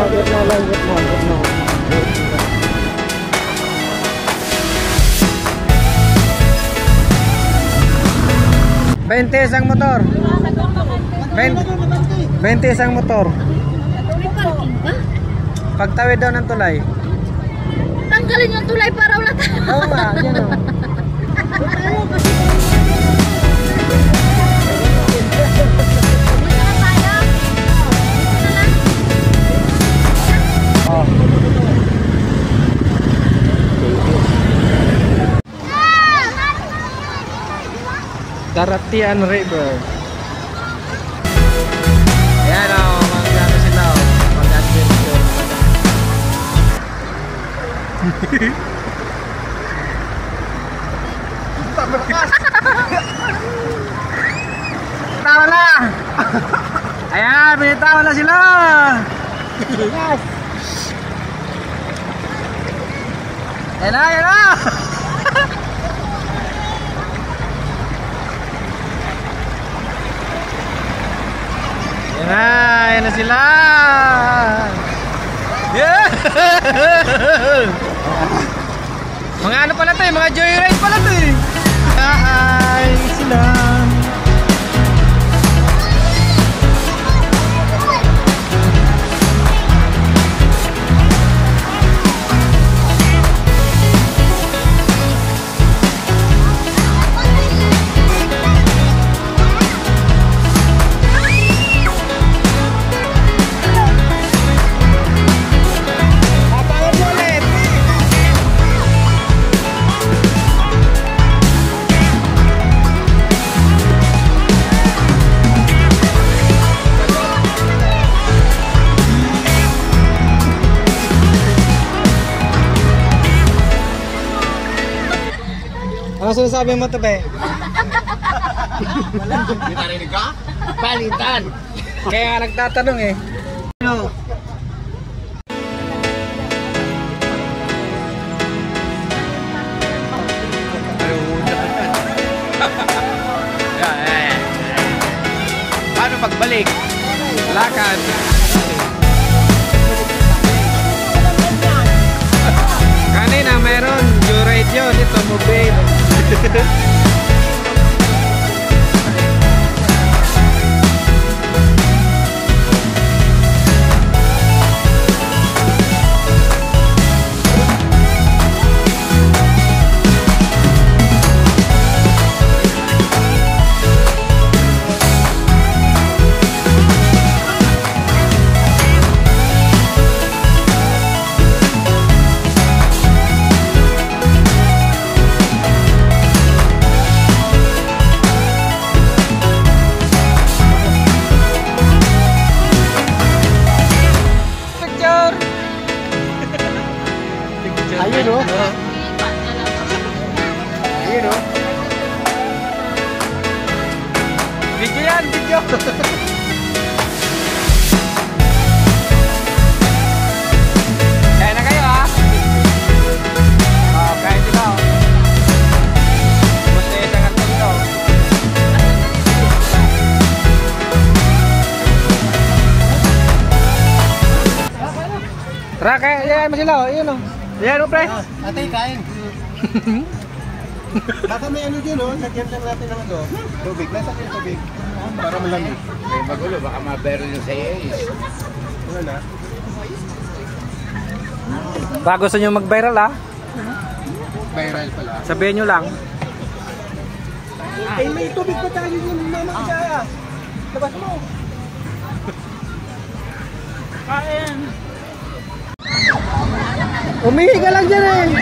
Gitna lang, gitna. 20 isang motor. 20 isang motor. May parking ba? Pagtawid daw ng tulay. Tanggalin yung tulay para wala tayo. Oo nga, yan o. Oh. Daratian River. Ayan o, mag-ano sila o. Mag-adventure. Tawa na! Ayan, binitawa na sila! Yes! Ayan na, ayan na! Ayan na sila! Yeah! Mga ano pala to eh, mga joyride pala to eh! Hi! Sila! Ano sinasabi mo to, be? Wala. May narinig ka? Palitan! Kaya nga nagtatanong eh. Ano? Paano pagbalik? Lakad! Kanina meron joyride yun, ito mobile. Ayun o. Ayun o. Video yan, video. Kaya na kayo ha. Kaya sila o. Gusto isang at ito. Tara, kaya mo sila o. Ayun o. Ayan o, pre. Ate, kain. Baka may ano dyan o, lagyan lang natin ng ano. Tubig, nasa yung tubig. Para malamig. May magulo, baka ma-barrel yung sa is. Ano na? Baka gusto nyo mag-viral ha. Viral pala. Sabihin nyo lang. Ay, may tubig pa tayo yung mama kaya. Labas mo. Umihi ka lang dyan eh.